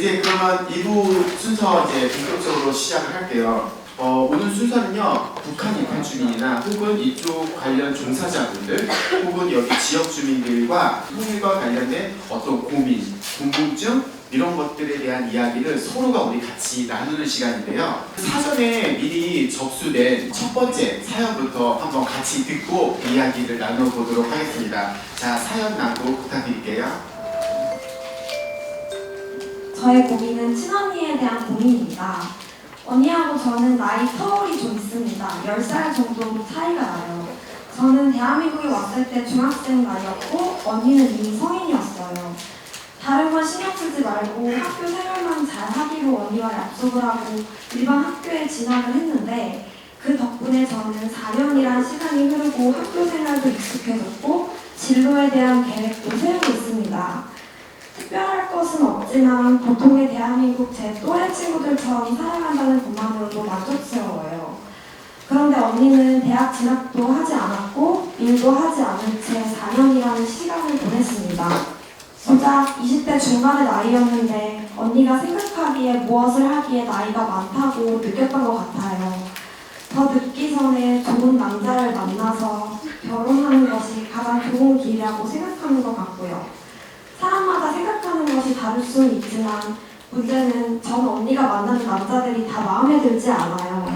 이제 그러면 2부 순서 이제 본격적으로 시작을 할게요. 오늘 순서는요, 북한 입학 주민이나 혹은 이쪽 관련 종사자분들 혹은 여기 지역 주민들과 통일과 관련된 어떤 고민, 궁금증 이런 것들에 대한 이야기를 서로가 우리 같이 나누는 시간인데요. 사전에 미리 접수된 첫 번째 사연부터 한번 같이 듣고 이야기를 나눠보도록 하겠습니다. 자, 사연 낭독 부탁드릴게요. 저의 고민은 친언니에 대한 고민입니다. 언니하고 저는 나이 터울이 좀 있습니다. 10살 정도 차이가 나요. 저는 대한민국에 왔을 때 중학생 나이였고 언니는 이미 성인이었어요. 다른 건 신경 쓰지 말고 학교 생활만 잘 하기로 언니와 약속을 하고 일반 학교에 진학을 했는데 그 덕분에 저는 4년이란 시간이 흐르고 학교 생활도 익숙해졌고 진로에 대한 계획도 세우고 있습니다. 특별할 것은 없지만 보통의 대한민국 제 또래 친구들처럼 살아간다는 것만으로도 만족스러워요. 그런데 언니는 대학 진학도 하지 않았고 일도 하지 않은 채 4년이라는 시간을 보냈습니다. 진짜 20대 중반의 나이였는데 언니가 생각하기에 무엇을 하기에 나이가 많다고 느꼈던 것 같아요. 더 늦기 전에 좋은 남자를 만나서 결혼하는 것이 가장 좋은 길이라고 생각하는 것 같고요. 사람마다 생각하는 것이 다를 수는 있지만 문제는 전 언니가 만나는 남자들이 다 마음에 들지 않아요.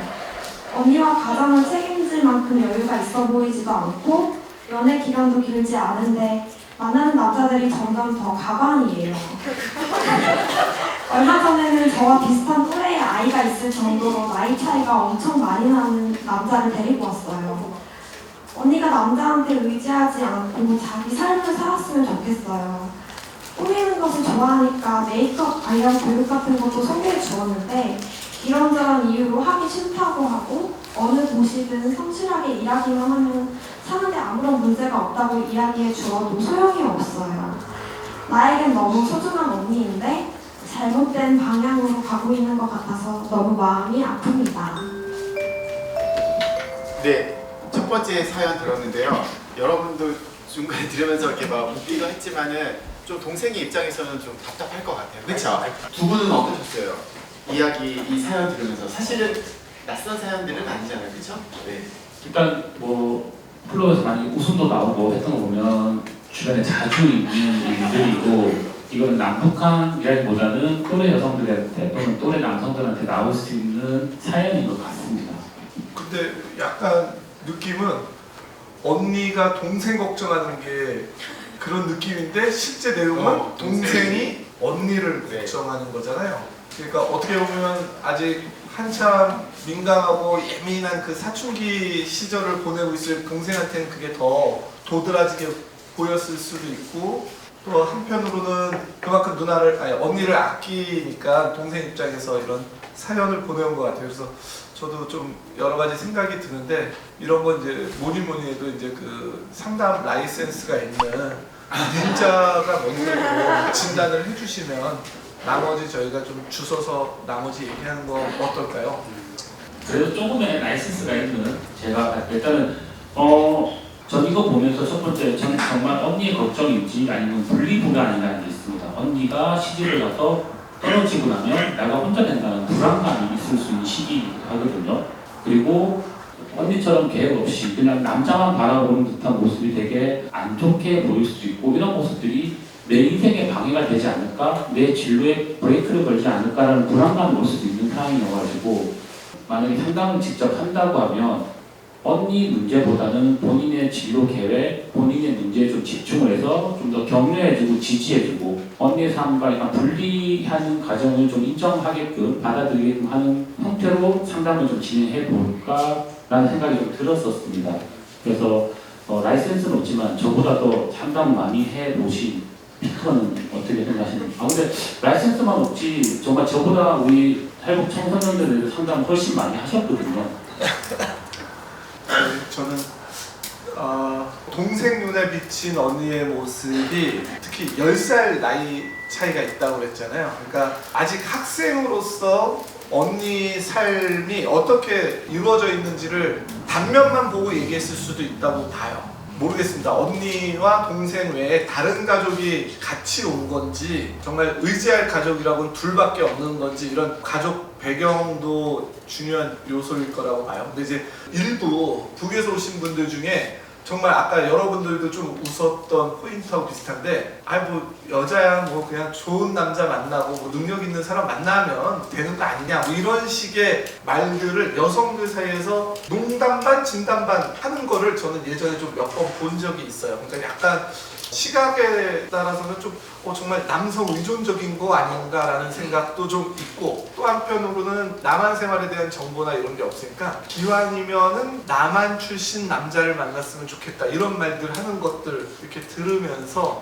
언니와 가장을 책임질 만큼 여유가 있어 보이지도 않고 연애 기간도 길지 않은데 만나는 남자들이 점점 더 가관이에요. 얼마 전에는 저와 비슷한 또래의 아이가 있을 정도로 나이 차이가 엄청 많이 나는 남자를 데리고 왔어요. 언니가 남자한테 의지하지 않고 자기 삶을 살았으면 좋겠어요. 꾸미는 것을 좋아하니까 메이크업 관련 교육 같은 것도 소개해 주었는데 이런저런 이유로 하기 싫다고 하고 어느 도시든 성실하게 일하기만 하면 사는데 아무런 문제가 없다고 이야기해 주어도 소용이 없어요. 나에겐 너무 소중한 언니인데 잘못된 방향으로 가고 있는 것 같아서 너무 마음이 아픕니다. 네, 첫 번째 사연 들었는데요. 여러분도 중간에 들으면서 이렇게 막 웃기도 했지만은 좀 동생의 입장에서는 좀 답답할 것 같아요. 그렇죠? 두 분은 어떠셨어요? 이 사연 들으면서 사실은 낯선 사연들은 아니잖아요, 그렇죠? 네. 일단 뭐 플로어에서 많이 웃음도 나오고 했던 거 보면 주변에 자주 있는 일들이고 이거는 남북한이라기보다는 또래 여성들한테 또는 또래 남성들한테 나올 수 있는 사연인 것 같습니다. 근데 약간 느낌은 언니가 동생 걱정하는 게 그런 느낌인데 실제 내용은 동생이 언니를 걱정하는 거잖아요. 그러니까 어떻게 보면 아직 한참 민감하고 예민한 그 사춘기 시절을 보내고 있을 동생한테는 그게 더 도드라지게 보였을 수도 있고 또 한편으로는 그만큼 언니를 아끼니까 동생 입장에서 이런 사연을 보내온 것 같아요. 그래서 저도 좀 여러 가지 생각이 드는데 이런 건 이제 뭐니 해도 이제 그 상담 라이센스가 있는 문자가 먼저 진단을 해주시면 나머지 저희가 좀 주워서 나머지 얘기하는 거 어떨까요? 그래도 조금의 라이센스가 있는 제가 일단은 전 이거 보면서 첫 번째 저는 정말 언니의 걱정인지 아니면 분리불안이라는 게 있습니다. 언니가 시집을 가서 떨어지고 나면 내가 혼자 된다는 불안감이 있을 수 있는 시기이기도 하거든요. 그리고 언니처럼 계획 없이 그냥 남자만 바라보는 듯한 모습이 되게 안 좋게 보일 수도 있고 이런 모습들이 내 인생에 방해가 되지 않을까? 내 진로에 브레이크를 걸지 않을까라는 불안감이 올 수도 있는 상황이어가지고 만약에 상담을 직접 한다고 하면 언니 문제보다는 본인의 진로 계획, 본인의 문제에 좀 집중을 해서 좀 더 격려해주고 지지해주고 언니의 삶과 약간 분리하는 과정을 좀 인정하게끔 받아들이게끔 하는 형태로 상담을 좀 진행해 볼까 라는 생각이 좀 들었었습니다. 그래서 라이센스는 없지만 저보다 더 상담을 많이 해보신 피터는 어떻게 생각하시는지. 근데 라이센스만 없지 정말 저보다 우리 탈북 청소년들에 상담을 훨씬 많이 하셨거든요. 저는 동생 눈에 비친 언니의 모습이 특히 10살 나이 차이가 있다고 그랬잖아요. 그러니까 아직 학생으로서 언니 삶이 어떻게 이루어져 있는지를 단면만 보고 얘기했을 수도 있다고 봐요. 모르겠습니다. 언니와 동생 외에 다른 가족이 같이 온 건지 정말 의지할 가족이라고는 둘밖에 없는 건지 이런 가족 배경도 중요한 요소일 거라고 봐요. 근데 이제 일부 북에서 오신 분들 중에 정말 아까 여러분들도 좀 웃었던 포인트하고 비슷한데 뭐 여자야 뭐 그냥 좋은 남자 만나고 뭐 능력 있는 사람 만나면 되는 거 아니냐 뭐 이런 식의 말들을 여성들 사이에서 농담 반 진담 반 하는 거를 저는 예전에 좀 몇 번 본 적이 있어요. 그러니까 약간 시각에 따라서는 좀 정말 남성 의존적인 거 아닌가라는 생각도 좀 있고 또 한편으로는 남한 생활에 대한 정보나 이런 게 없으니까 기왕이면은 남한 출신 남자를 만났으면 좋겠다 이런 말들 하는 것들 이렇게 들으면서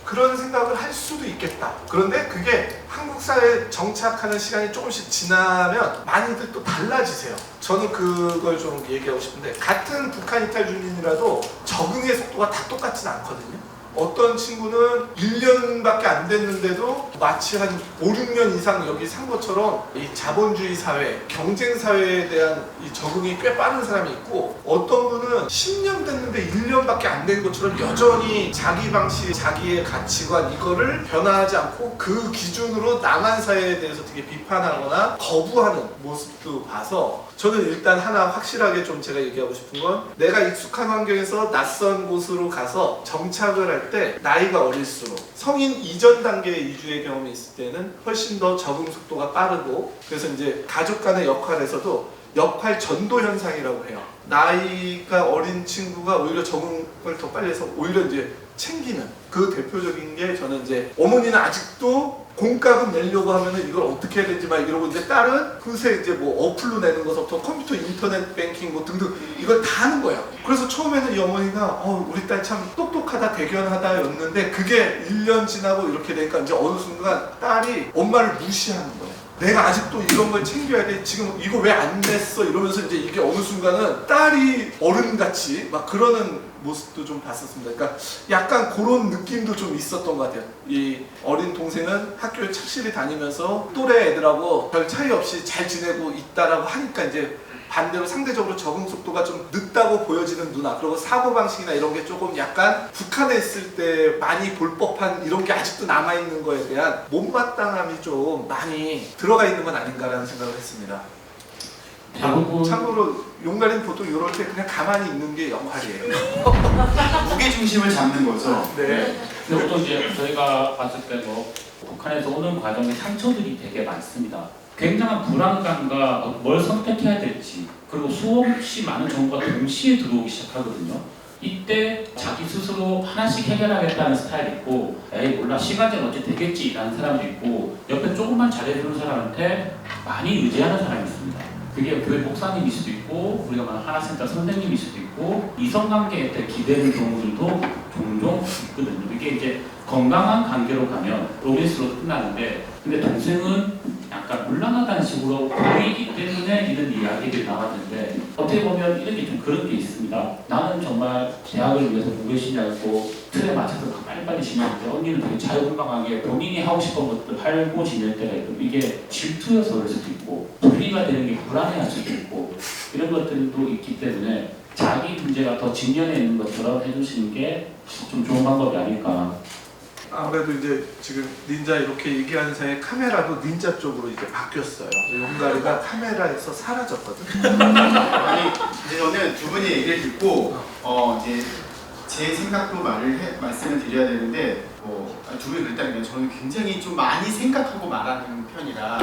그런 생각을 할 수도 있겠다. 그런데 그게 한국 사회에 정착하는 시간이 조금씩 지나면 많이들 또 달라지세요. 저는 그걸 좀 얘기하고 싶은데 같은 북한 이탈 주민이라도 적응의 속도가 다 똑같진 않거든요. 어떤 친구는 1년밖에 안 됐는데도 마치 한 5, 6년 이상 여기 산 것처럼 이 자본주의 사회, 경쟁 사회에 대한 이 적응이 꽤 빠른 사람이 있고 어떤 분은 10년 됐는데 1년밖에 안 된 것처럼 여전히 자기 방식, 자기의 가치관 이거를 변화하지 않고 그 기준으로 남한 사회에 대해서 되게 비판하거나 거부하는 모습도 봐서 저는 일단 하나 확실하게 좀 제가 얘기하고 싶은 건 내가 익숙한 환경에서 낯선 곳으로 가서 정착을 할 때 나이가 어릴수록 성인 이전 단계의 이주의 경험이 있을 때는 훨씬 더 적응 속도가 빠르고 그래서 이제 가족 간의 역할에서도 역할 전도 현상이라고 해요. 나이가 어린 친구가 오히려 적응을 더 빨리 해서 오히려 이제 챙기는 그 대표적인 게 저는 이제 어머니는 아직도 공과금 내려고 하면은 이걸 어떻게 해야 되는지 막 이러고 이제 딸은 그새 이제 뭐 어플로 내는 것부터 컴퓨터 인터넷 뱅킹 뭐 등등 이걸 다 하는 거야. 그래서 처음에는 이 어머니가 우리 딸 참 똑똑하다 대견하다 였는데 그게 1년 지나고 이렇게 되니까 이제 어느 순간 딸이 엄마를 무시하는 거야. 내가 아직도 이런 걸 챙겨야 돼. 지금 이거 왜 안 냈어? 이러면서 이제 이게 어느 순간은 딸이 어른같이 막 그러는 모습도 좀 봤었습니다. 그러니까 약간 그런 느낌도 좀 있었던 것 같아요. 이 어린 동생은 학교에 착실히 다니면서 또래 애들하고 별 차이 없이 잘 지내고 있다라고 하니까 이제 반대로 상대적으로 적응 속도가 좀 늦다고 보여지는 누나 그리고 사고방식이나 이런 게 조금 약간 북한에 있을 때 많이 볼 법한 이런 게 아직도 남아있는 거에 대한 못마땅함이 좀 많이 들어가 있는 건 아닌가라는 생각을 했습니다. 참고로 용가리는 보통 이럴 때 그냥 가만히 있는 게 역할이에요. 무게중심을 잡는 거죠. 네. 근데 보통 이제 저희가 봤을 때 뭐 북한에서 오는 과정에 상처들이 되게 많습니다. 굉장한 불안감과 뭘 선택해야 될지 그리고 수없이 많은 정보가 동시에 들어오기 시작하거든요. 이때 자기 스스로 하나씩 해결하겠다는 스타일이 있고 에이 몰라 시간제는 어찌 되겠지 라는 사람도 있고 옆에 조금만 잘해주는 사람한테 많이 의지하는 사람이 있습니다. 그게 교회 목사님일 수도 있고 우리가 말하는 하나센터 선생님일 수도 있고 이성관계에 대해 기대는 경우들도 종종 있거든요. 이게 이제 건강한 관계로 가면 로맨스로 끝나는데 근데 동생은 약간 물란하다는 식으로 보이기 때문에 이런 이야기들이 나왔는데 어떻게 보면 이런 게 좀 그런 게 있습니다. 나는 정말 대학을 위해서 무게신장했고 틀에 맞춰서 빨리빨리 지내는데 언니는 되게 자유분방하게 본인이 하고 싶은 것들 하고 지낼 때가 있고 이게 질투여서 그럴 수도 있고 분리가 되는 게 불안해할 수도 있고 이런 것들도 있기 때문에 자기 문제가 더 직면해 있는 것처럼 해주시는 게 좀 좋은 방법이 아닐까. 아무래도 이제 지금 닌자 이렇게 얘기하는 사이에 카메라도 닌자 쪽으로 이제 바뀌었어요. 용가리가 카메라에서 사라졌거든. 아니 이제 저는 두 분의 얘기를 듣고 이제 제 생각도 말씀을 드려야 되는데 두 분이 그랬다면 저는 굉장히 좀 많이 생각하고 말하는 편이라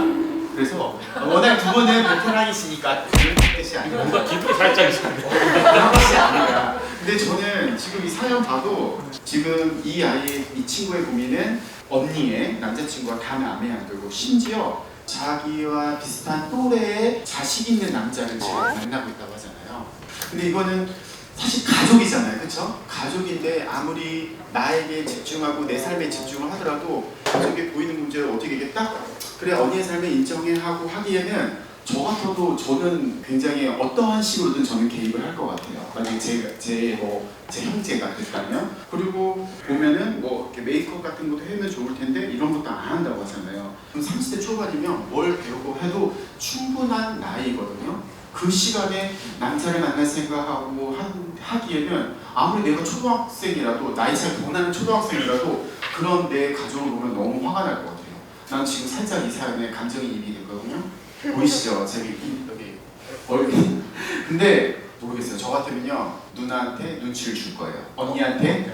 그래서 워낙 두 분은 베테랑이시니까 그런 뜻이 아니라 뭔가 기분이 살짝 그런 것이 아니라 근데 저는 지금 이 사연 봐도 지금 이 친구의 고민은 언니의 남자친구가 감에 안 들고 심지어 자기와 비슷한 또래의 자식 있는 남자를 지금 만나고 있다고 하잖아요. 근데 이거는 사실 가족이잖아요, 그렇죠? 가족인데 아무리 나에게 집중하고 내 삶에 집중을 하더라도 가족에 보이는 문제를 어떻게 이게 딱 그래 언니의 삶에 인정하고 하기에는 저 같아도 저는 굉장히 어떠한 식으로든 저는 개입을 할 것 같아요. 만약에 제 형제가 됐다면 그리고 보면은 뭐 이렇게 메이크업 같은 것도 해면 좋을 텐데 이런 것도 안 한다고 하잖아요. 그럼 30대 초반이면 뭘 배우고 해도 충분한 나이거든요. 그 시간에 남자를 만날 생각하고 하기에는 아무리 내가 초등학생이라도 나이 차이 더 나는 초등학생이라도 그런 내 가족을 보면 너무 화가 날 것 같아요. 난 지금 살짝 이 사연에 감정이입이 됐거든요. 보이시죠? 제 여기 얼굴. 근데 모르겠어요. 저 같으면요 누나한테 눈치를 줄 거예요. 언니한테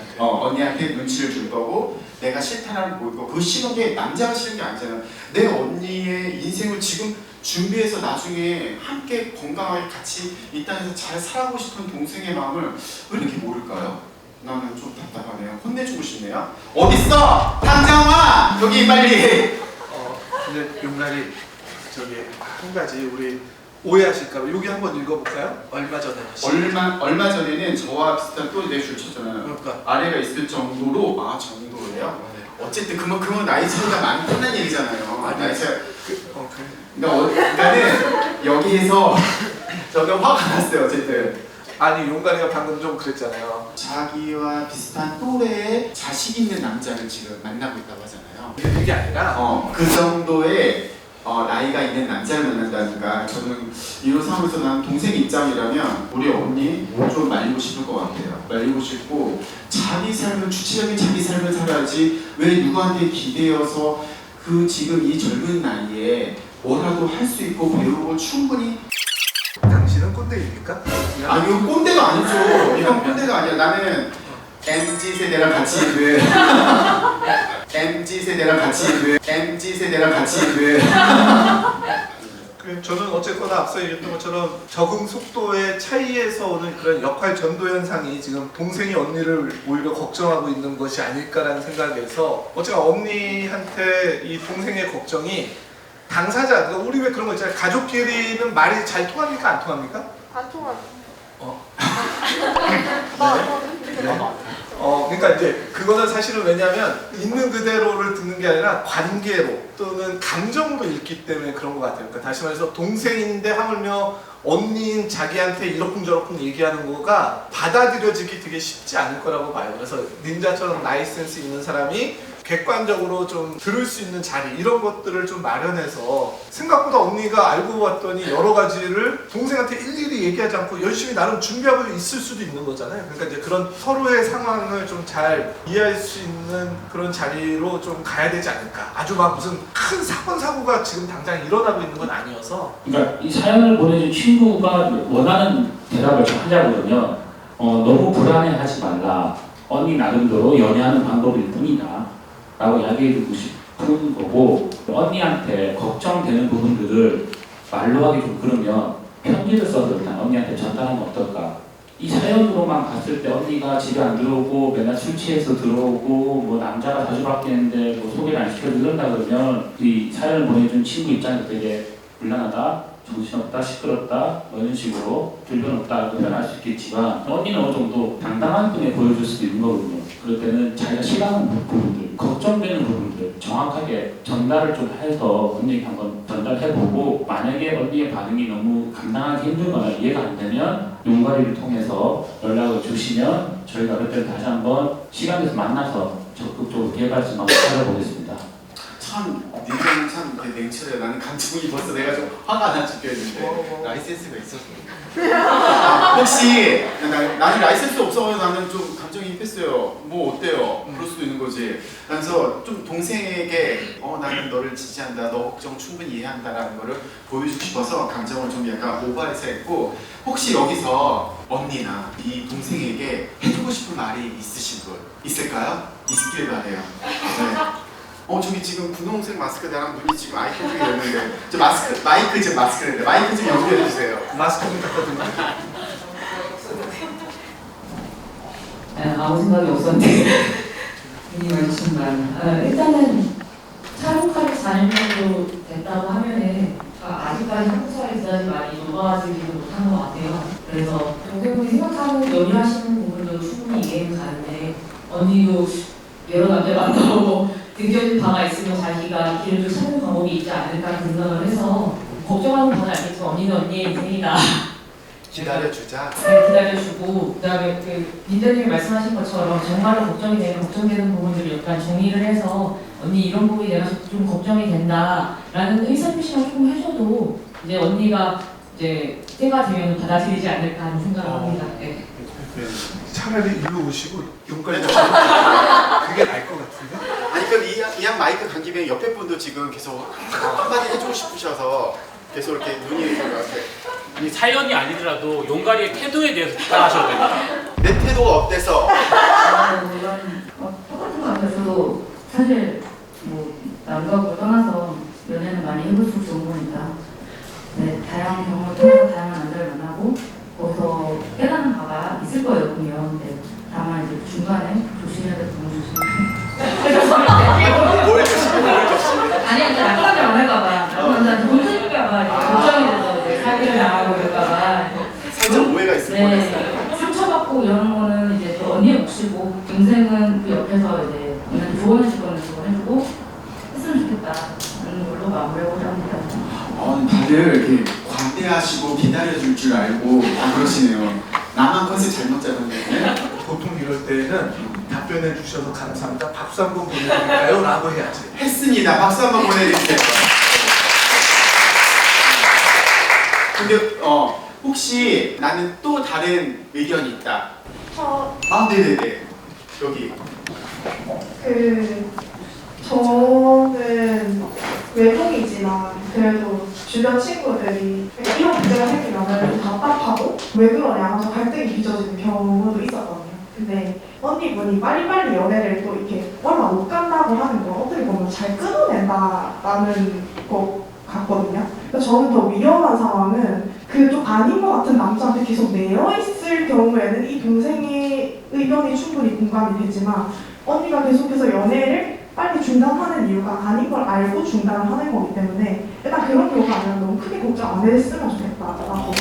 눈치를 줄 거고 내가 싫다라는 보이고 그 싫은 게 남자가 싫은 게 아니잖아요. 내 언니의 인생을 지금 준비해서 나중에 함께 건강하게 같이 이 땅에서 잘 살아가고 싶은 동생의 마음을 왜 이렇게 모를까요? 나는 좀 답답하네요. 혼내주고 싶네요. 어딨어? 당장 와! 여기 빨리! 근데 용날이 저기 한 가지 우리 오해하실까봐 여기 한번 읽어볼까요? 얼마 전에 얼마 전에는 저와 비슷한 또 내 줄 쳤잖아요. 그러니까 아래가 있을 정도로 정도예요. 어쨌든 그건 나이 차이가 많이 끝난 얘기잖아요. 나이 차이. 그러니까는 여기에서 저는 화가 났어요. 어쨌든 아니 용가리가 방금 좀 그랬잖아요. 자기와 비슷한 또래의 자식 있는 남자를 지금 만나고 있다고 하잖아요. 그게 아니라 그 정도의 나이가 있는 남자를 만난다니까 저는 이런 상황에서 난 동생 입장이라면 우리 언니 좀 말리고 싶을 것 같아요. 말리고 싶고 자기 삶을 주체적인 자기 삶을 살아야지 왜 누구한테 기대어서 그 지금 이 젊은 나이에 뭐라도 할 수 있고 배우고 충분히 당신은 꼰대입니까? 아니 이거 꼰대가 아니죠. 이건 꼰대가 아니야. 나는 MZ세대랑 같이 있는 MZ세대랑 같이 있는 저는 어쨌거나 앞서 얘기했던 것처럼 적응 속도의 차이에서 오는 그런 역할 전도 현상이 지금 동생이 언니를 오히려 걱정하고 있는 것이 아닐까라는 생각에서 어쨌든 언니한테 이 동생의 걱정이 당사자, 그러니까 우리 왜 그런 거 있잖아요. 가족끼리는 말이 잘 통합니까? 안 통합니까? 안 통하죠. 그러니까 이제 그거는 사실은 왜냐하면 있는 그대로를 듣는 게 아니라 관계로 또는 감정으로 읽기 때문에 그런 것 같아요. 그러니까 다시 말해서 동생인데 하물며 언니인 자기한테 이러쿵저러쿵 얘기하는 거가 받아들여지기 되게 쉽지 않을 거라고 봐요. 그래서 닌자처럼 라이센스 있는 사람이 객관적으로 좀 들을 수 있는 자리 이런 것들을 좀 마련해서 생각보다 언니가 알고 봤더니 여러 가지를 동생한테 일일이 얘기하지 않고 열심히 나름 준비하고 있을 수도 있는 거잖아요. 그러니까 이제 그런 서로의 상황을 좀 잘 이해할 수 있는 그런 자리로 좀 가야 되지 않을까. 아주 막 무슨 큰 사건 사고가 지금 당장 일어나고 있는 건 아니어서. 그러니까 이 사연을 보내준 친구가 원하는 대답을 좀 하자고 그러면 너무 불안해하지 말라. 언니 나름대로 연애하는 방법일 뿐이다. 라고 이야기해주고 싶은 거고 언니한테 걱정되는 부분들을 말로 하기 좀 그러면 편지를 써서 일단 언니한테 전달하면 어떨까. 이 사연으로만 봤을 때 언니가 집에 안 들어오고 맨날 술 취해서 들어오고 뭐 남자가 자주 바뀌는데 뭐 소개를 안 시켜주고 이런다 그러면 이 사연을 보내준 친구 입장에서 되게 곤란하다, 정신없다, 시끄럽다 뭐 이런 식으로 불변없다고 표현할 수 있겠지만 언니는 어느 정도 당당한 분에 보여줄 수도 있는 거거든요. 그럴 때는 자기가 싫어하는 부분들, 걱정되는 부분들 정확하게 전달을 좀 해서 언니에게 한번 전달해보고 만약에 언니의 반응이 너무 감당하기 힘들거나 이해가 안 되면 용가리를 통해서 연락을 주시면 저희가 그때는 다시 한번 시간 내서 만나서 적극적으로 개발 수 있는 찾아보겠습니다. 참 닌자는 참 이렇게 냉철해. 나는 감정이 벌써 내가 좀 화가 나 죽겠는데 라이센스가 있어서 혹시 나는 라이센스 없어서 나는 좀 감정이입했어요. 뭐 어때요? 그럴 수도 있는 거지. 그래서 좀 동생에게 나는 너를 지지한다, 너 걱정 충분히 이해한다라는 거를 보여주고 싶어서 감정을 좀 약간 오버해서 했고 혹시 여기서 언니나 이 동생에게 해주고 싶은 말이 있으신 분 있을까요? 있길 바래요. 네. 저기 지금 분홍색 마스크 나랑 눈이 지금 아이 컨택이 됐는데 저 마이크 좀 연결해 주세요. 마스크 좀 갖다 드릴게요. 아무 생각이 없었는데 괜히 말씀만 일단은 촬영까지 4년 정도 됐다고 하면은 아직까지 한국 사회에 그다지 많이 녹아지지도 못한 것 같아요. 그래서 동생분이 생각하는 연유하시는 부분도 충분히 이해는 가는데 언니도 여러 남자 만나고 느껴진 바가 있으면 자기가 길을 좀 찾는 방법이 있지 않을까 생각을 해서 걱정하는 바는 알겠지만 언니는 언니의 인생이다. 기다려주자. 네, 기다려주고 그다음에 닌자님이 말씀하신 것처럼 정말로 걱정되는 부분들을 약간 정리를 해서 언니 이런 부분이 내가 좀 걱정이 된다라는 의사표시만 조금 해줘도 이제 언니가 이제 때가 되면 받아들이지 않을까 하는 생각을 합니다. 네. 차라리 일로 오시고 용까지 오시면 그게 나을 것 같은데? 아니 그럼 이양 마이크 간 김에 옆에 분도 지금 계속 한마디 해주고 싶으셔서 계속 이렇게 눈이 이렇게 아니 사연이 아니더라도 용가리의 태도에 대해서 비판하셔도 됩니다. 내 태도가 어때서? 물론 똑같은 것 같아요. 저도 사실 뭐 남과 뭐 떠나서 연애는 많이 해볼수록 좋은 거니까 네, 다양한 경험을 통해서 다양한 남자를 만나고 거기서 깨닫는 바가 있을 거예요 분명. 근데 다만 이제 중간에 조심해야 될 부분 뭘 조심해? 아니 이제 낙관을 안 할까봐 남자한테 혼날까봐 걱정이 돼서 이제 사기를 나가고 그럴까봐 살짝 오해가 있을 뻔했어요. 네, 상처받고 이런 거는 이제 또 언니의 몫이고 동생은 그 옆에서 이제 언니한테 조언해줄 거는 조언해주고 했으면 좋겠다는 걸로 마무리하고자 합니다. 다들 이렇게 관대하시고 기다려줄 줄 알고 다 그러시네요. 나만 컨셉 잘못 잡았네. 보통 이럴 때는 답변해 주셔서 감사합니다. 박수 한 번 보내드릴까요? 라고 해야지. 했습니다. 박수 한번 보내드릴게요. 근데 혹시 나는 또 다른 의견이 있다. 네네네. 여기. 저는 외국이지만 그래도 주변 친구들이 이런 문제가 생기면 답답하고 왜 그러냐 하면서 갈등이 빚어지는 경우도 있었거든요. 근데 언니분이 빨리빨리 연애를 또 이렇게 얼마 못 간다고 하는 건 어떻게 보면 잘 끊어낸다라는 것 같거든요. 그래서 저는 더 위험한 상황은 그 좀 아닌 것 같은 남자한테 계속 매여 있을 경우에는 이 동생의 의견이 충분히 공감이 되지만 언니가 계속해서 연애를 빨리 중단하는 이유가 아닌 걸 알고 중단을 하는 거기 때문에 일단 그런 경우가 아니라 너무 크게 걱정 안 했으면 좋겠다라고